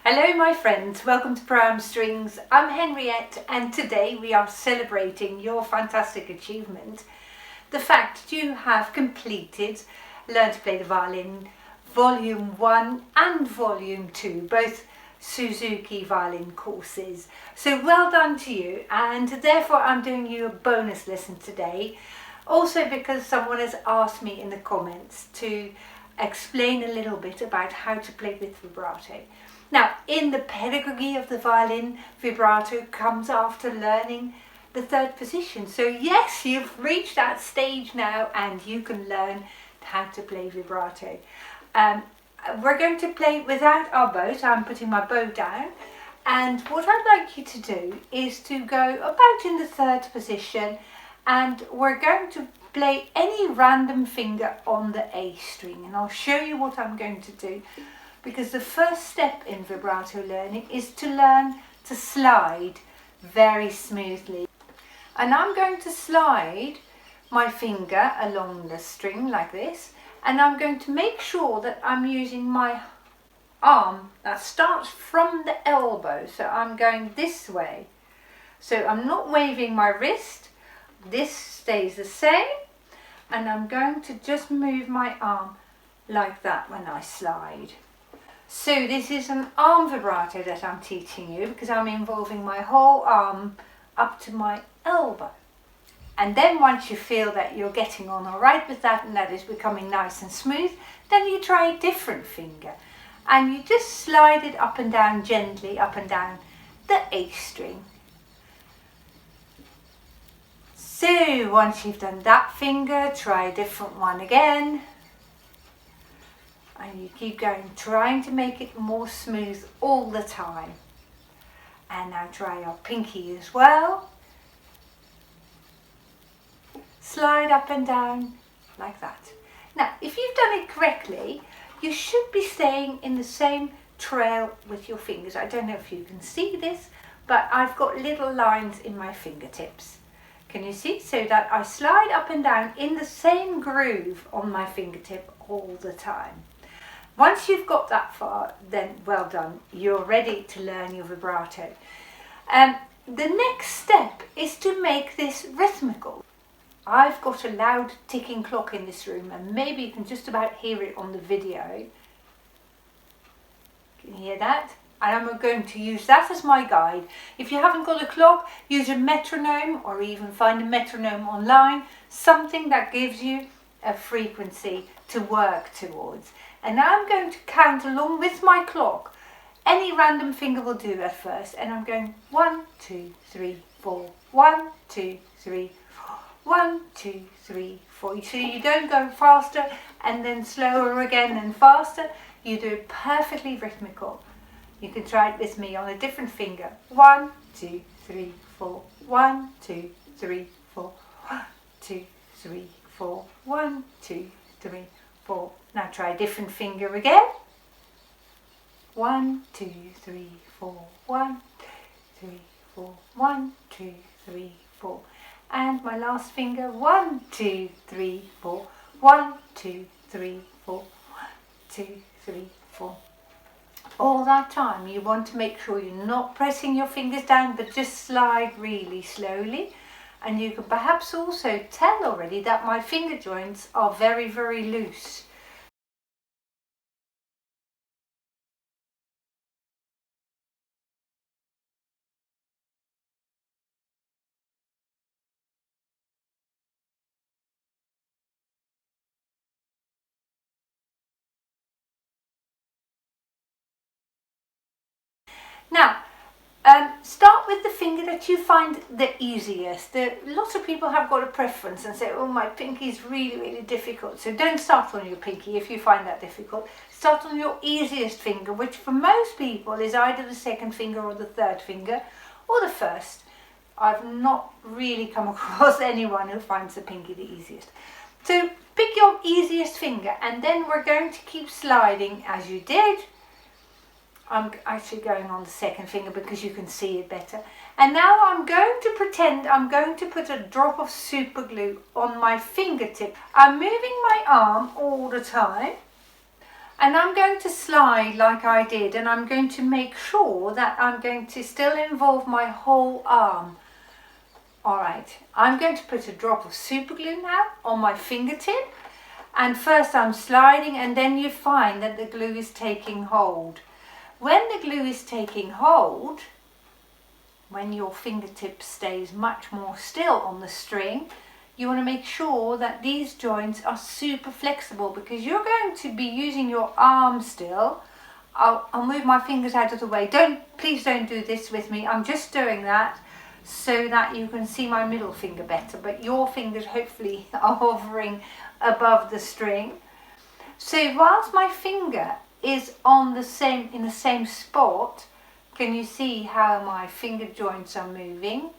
Hello my friends, welcome to Pram Strings. I'm Henriette and today we are celebrating your fantastic achievement. The fact that you have completed Learn to Play the Violin Volume 1 and Volume 2, both Suzuki violin courses. So well done to you, and therefore I'm doing you a bonus lesson today. Also because someone has asked me in the comments to explain a little bit about how to play with vibrato. Now, in the pedagogy of the violin, vibrato comes after learning the third position. So yes, you've reached that stage now and you can learn how to play vibrato. We're going to play without our bow. I'm putting my bow down. And what I'd like you to do is to go about in the third position, and we're going to play any random finger on the A string. And I'll show you what I'm going to do. Because the first step in vibrato learning is to learn to slide very smoothly. And I'm going to slide my finger along the string like this, and I'm going to make sure that I'm using my arm that starts from the elbow. So I'm going this way. So I'm not waving my wrist. This stays the same. And I'm going to just move my arm like that when I slide. So this is an arm vibrato that I'm teaching you, because I'm involving my whole arm up to my elbow. And then once you feel that you're getting on all right with that and that is becoming nice and smooth, then you try a different finger. And you just slide it up and down gently, up and down the A string. So once you've done that finger, try a different one again. And you keep going, trying to make it more smooth all the time. And now try your pinky as well. Slide up and down like that. Now, if you've done it correctly, you should be staying in the same trail with your fingers. I don't know if you can see this, but I've got little lines in my fingertips. Can you see? So that I slide up and down in the same groove on my fingertip all the time. Once you've got that far, then well done, you're ready to learn your vibrato. The next step is to make this rhythmical. I've got a loud ticking clock in this room, and maybe you can just about hear it on the video. Can you hear that? And I'm going to use that as my guide. If you haven't got a clock, use a metronome, or even find a metronome online, something that gives you a frequency to work towards. And now I'm going to count along with my clock. Any random finger will do at first. And I'm going 1, 2, 3, 4. 1, 2, 3, 4. 1, 2, 3, 4. So you don't go faster and then slower again and faster. You do it perfectly rhythmical. You can try it with me on a different finger. 1, 2, 3, 4. 1, 2, 3, 4. 1, 2, 3, 4. 1, 2, 3, 4. Now try a different finger again. 1, 2, 3, 4. 1, 2, 3, 4. 1, 2, 3, 4. And my last finger. 1, 2, 3, 4. 1, 2, 3, 4. 1, 2, 3, 4. All that time you want to make sure you're not pressing your fingers down, but just slide really slowly. And you can perhaps also tell already that my finger joints are very, very loose. Now, start with the finger that you find the easiest. Lots of people have got a preference and say, oh, my pinky is really, really difficult. So don't start on your pinky if you find that difficult. Start on your easiest finger, which for most people is either the second finger or the third finger or the first. I've not really come across anyone who finds the pinky the easiest. So pick your easiest finger, and then we're going to keep sliding as you did. I'm actually going on the second finger because you can see it better. And now I'm going to pretend I'm going to put a drop of super glue on my fingertip. I'm moving my arm all the time. And I'm going to slide like I did, and I'm going to make sure that I'm going to still involve my whole arm. Alright, I'm going to put a drop of super glue now on my fingertip, and first I'm sliding, and then you find that the glue is taking hold. When the glue is taking hold, when your fingertip stays much more still on the string, you want to make sure that these joints are super flexible, because you're going to be using your arm still. I'll move my fingers out of the way. Please don't do this with me. I'm just doing that so that you can see my middle finger better, but your fingers hopefully are hovering above the string. So whilst my finger is in the same spot, can you see how my finger joints are moving?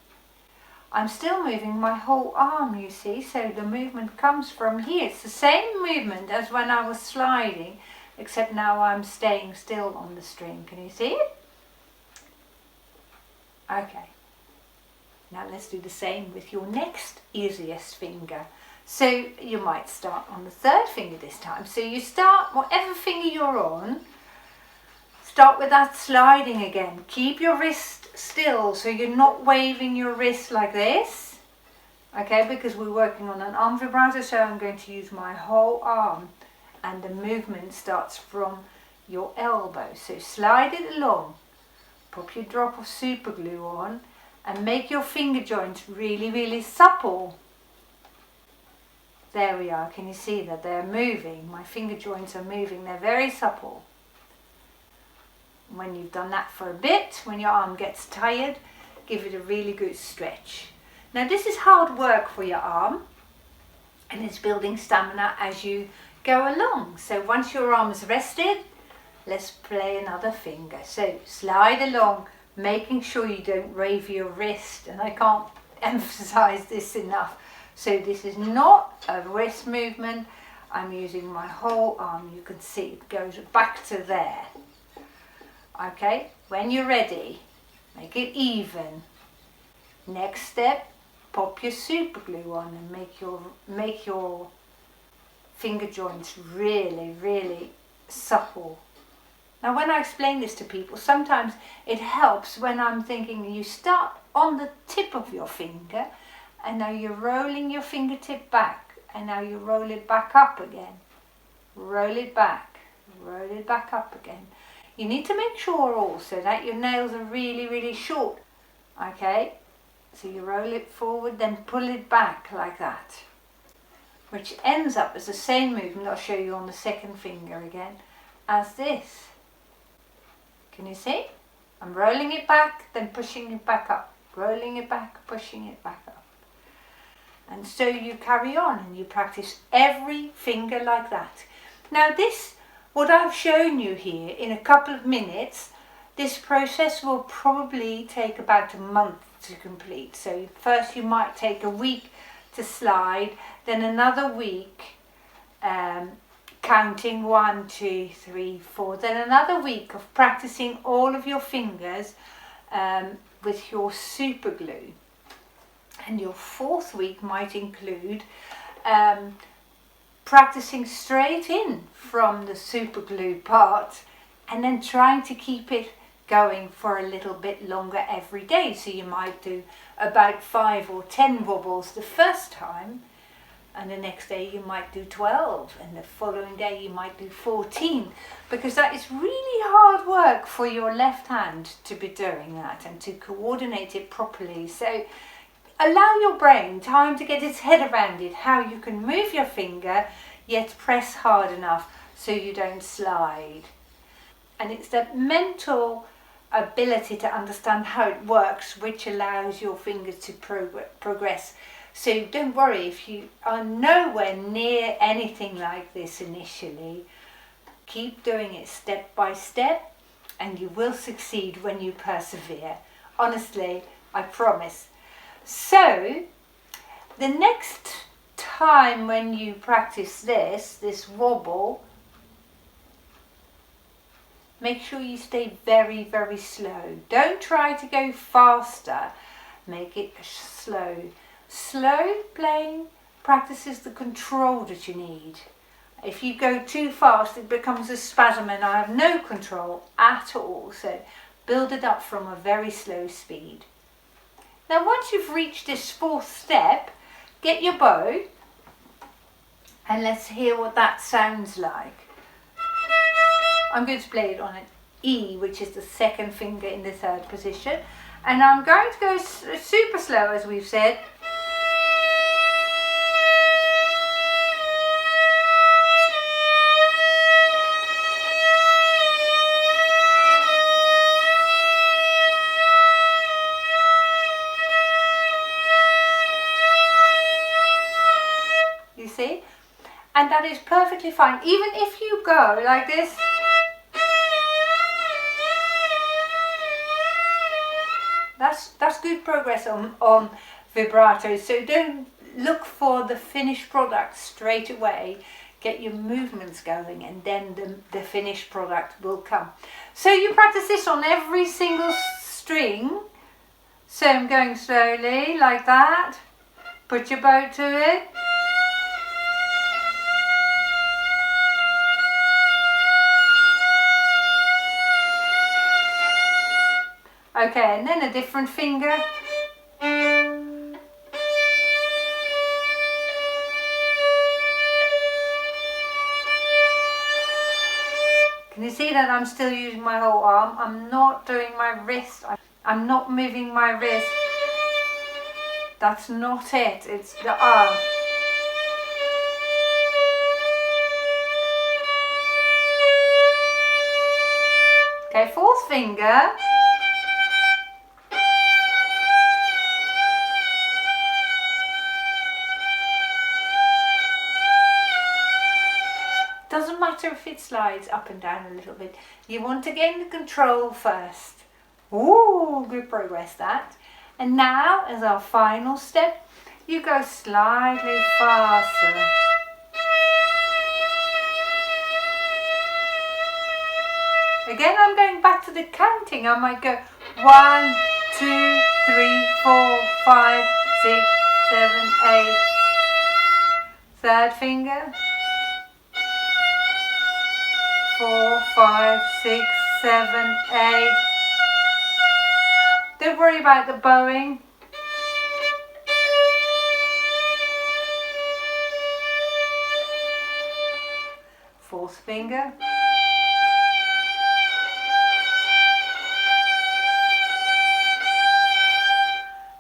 I'm still moving my whole arm, you see, so the movement comes from here. It's the same movement as when I was sliding, except now I'm staying still on the string. Can you see it? Okay. Now let's do the same with your next easiest finger. So you might start on the third finger this time. So you start, whatever finger you're on, start with that sliding again. Keep your wrist still, so you're not waving your wrist like this. Okay, because we're working on an arm vibrato, so I'm going to use my whole arm. And the movement starts from your elbow. So slide it along. Pop your drop of super glue on. And make your finger joints really, really supple. There we are. Can you see that they're moving? My finger joints are moving. They're very supple. When you've done that for a bit, when your arm gets tired, give it a really good stretch. Now this is hard work for your arm, and it's building stamina as you go along. So once your arm is rested, let's play another finger. So slide along, making sure you don't wave your wrist, and I can't emphasize this enough. So this is not a wrist movement. I'm using my whole arm. You can see it goes back to there. Okay, when you're ready, make it even. Next step, pop your super glue on and make your finger joints really, really supple. Now when I explain this to people, sometimes it helps when I'm thinking you start on the tip of your finger, and now you're rolling your fingertip back, and now you roll it back up again. Roll it back up again. You need to make sure also that your nails are really, really short. Okay, so you roll it forward, then pull it back like that, which ends up as the same movement, I'll show you on the second finger again, as this. Can you see? I'm rolling it back, then pushing it back up. Rolling it back, pushing it back up. And so you carry on and you practice every finger like that. Now this, what I've shown you here in a couple of minutes, this process will probably take about a month to complete. So first you might take a week to slide, then another week counting 1, 2, 3, 4, then another week of practicing all of your fingers with your super glue. And your fourth week might include practicing straight in from the super glue part, and then trying to keep it going for a little bit longer every day. So you might do about 5 or 10 wobbles the first time, and the next day you might do 12, and the following day you might do 14, because that is really hard work for your left hand to be doing that and to coordinate it properly. So allow your brain time to get its head around it, how you can move your finger yet press hard enough so you don't slide. And it's that mental ability to understand how it works which allows your fingers to progress. So don't worry if you are nowhere near anything like this initially. Keep doing it step by step and you will succeed when you persevere. Honestly, I promise. So the next time when you practice this wobble, make sure you stay very, very slow. Don't try to go faster. Make it slow. Slow playing practices the control that you need. If you go too fast, it becomes a spasm and I have no control at all. So build it up from a very slow speed. Now once you've reached this fourth step, get your bow and let's hear what that sounds like. I'm going to play it on an E, which is the second finger in the third position. And I'm going to go super slow, as we've said. You see? And that is perfectly fine. Even if you go like this. That's good progress on vibrato. So don't look for the finished product straight away. Get your movements going and then the finished product will come. So you practice this on every single string. So I'm going slowly like that. Put your bow to it. Okay, and then a different finger. Can you see that I'm still using my whole arm? I'm not doing my wrist. I'm not moving my wrist. That's not it. It's the arm. Okay, fourth finger. Doesn't matter if it slides up and down a little bit. You want to gain the control first. Ooh, good progress that. And now, as our final step, you go slightly faster. Again, I'm going back to the counting. I might go 1, 2, 3, 4, 5, 6, 7, 8. Third finger. 4, 5, 6, 7, 8. Don't worry about the bowing. Fourth finger.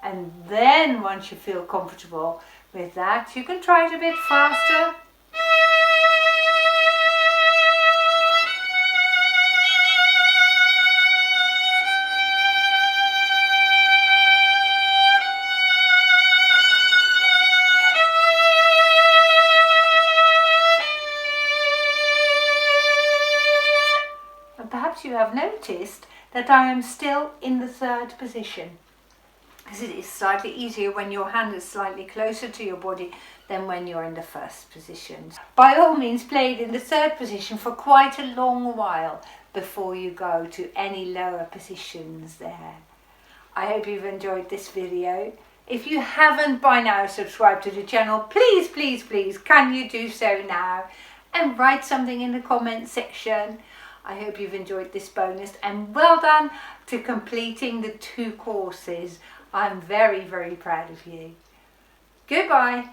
And then once you feel comfortable with that, you can try it a bit faster. Perhaps you have noticed that I am still in the third position, because it is slightly easier when your hand is slightly closer to your body than when you're in the first position. By all means, play it in the third position for quite a long while before you go to any lower positions there. I hope you've enjoyed this video. If you haven't by now subscribed to the channel, please, please, please, can you do so now? And write something in the comment section. I hope you've enjoyed this bonus and well done to completing the 2 courses. I'm very, very proud of you. Goodbye.